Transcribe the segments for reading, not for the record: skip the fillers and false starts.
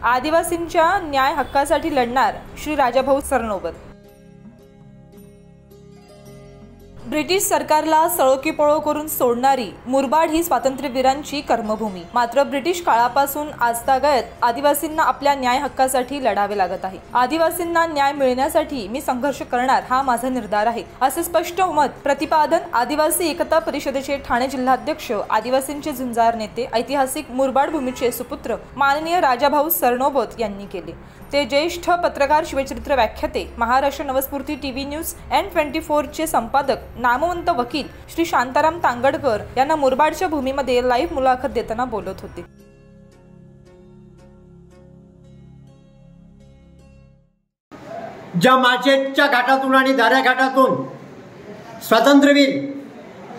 आदिवासींच्या न्याय हक्कासाठी लढणार श्री राजाभाऊ सरनोबत। ब्रिटिश सरकारला सळोकीपळो करून सोडणारी मुरबाड ही स्वातंत्र्यवीरांची कर्मभूमी। मात्र ब्रिटिश काळापासून आजतागायत आदिवासींना आपल्या न्याय हक्कासाठी लढावे लागत आहे। आदिवासींना न्याय मिळण्यासाठी मी संघर्ष करणार हा माझा निर्धार आहे, असे स्पष्ट मत प्रतिपादन आदिवासी एकता परिषदेचे ठाणे जिल्हाध्यक्ष, आदिवासींचे झुंजार नेते, ऐतिहासिक मुरबाड भूमीचे सुपुत्र माननीय राजाभाऊ सरनोबत यांनी केले। ते ज्येष्ठ पत्रकार, शिवचरित्र व्याख्याते, महाराष्ट्र नवस्फूर्ती टीव्ही न्यूज N24 चे संपादक, नामवंत वकील श्री शांताराम तांगडकर यांना मुरबाडच्या भूमीमध्ये लाईव्ह मुलाखत देताना बोलत होते। ज्या माळशेजच्या घाटातून आणि दाऱ्या घाटातून स्वातंत्र्यवीर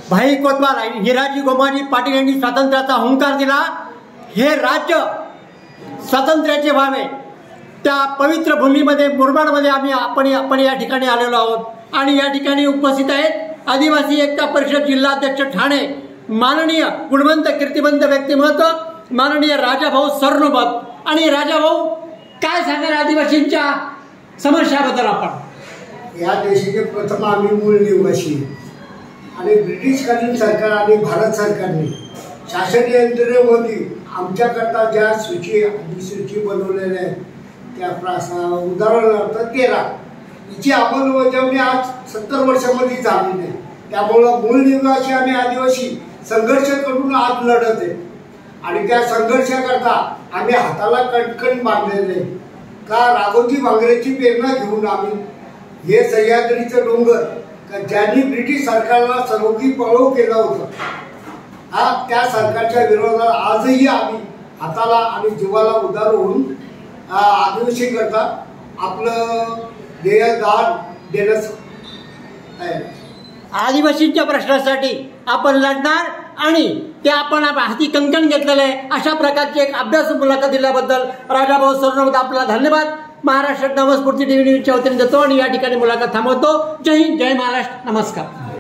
भाई कोतवाल आणि हिराजी गोमाजी पाटील यांनी स्वातंत्र्याचा हुंकार दिला, हे राज्य स्वातंत्र्याचे व्हावे, त्या पवित्र भूमीमध्ये मुरबाडमध्ये आपण या ठिकाणी आलेलो आहोत। आणि या ठिकाणी उपस्थित आहेत आदिवासी एकता परिषद जिल्हाध्यक्ष ठाणे, माननीय गुणवंत कीर्तिवंत व्यक्तिमत्व माननीय राजाभाऊ सरनोबत। आणि राजाभाऊ, काय सांगणार आदिवासींच्या समस्याबद्दल? आपण या देशाचे प्रथम आम्ही मूळ निवासी आणि ब्रिटिशकालीन सरकार आणि भारत सरकारने शासन यंत्रणेमध्ये आमच्याकरता ज्या अधिसूची बनवलेल्या आहेत त्या उदाहरणार्थ 13 हिची अंमलबजावणी आज 70 वर्षामध्ये झाली नाही। त्यामुळं मूळ निवासी आणि आदिवासी संघर्ष करून आज लढत आहे आणि त्या संघर्षाकरता आम्ही हाताला कणकण बांधलेले का राघोजी भांगरेची प्रेरणा घेऊन आम्ही हे सह्याद्रीचं डोंगर ज्यांनी ब्रिटिश सरकारला सळोकीपळो केला होता, त्या सरकारच्या विरोधात आजही आम्ही हाताला आणि जीवाला उदार होऊन आदिवासी करता आपलं देयदान देण्यास आहे। आदिवासींच्या प्रश्नासाठी आपण लढणार आणि ते आपण हाती कंकण घेतलेलं आहे। अशा प्रकारची एक अभ्यास मुलाखत दिल्याबद्दल राजाभाऊ सरनोबत आपल्याला धन्यवाद। महाराष्ट्र नवस्फूर्ती टीव्ही न्यूजच्या वतीने देतो आणि या ठिकाणी मुलाखत थांबवतो। जय हिंद, जय महाराष्ट्र, नमस्कार।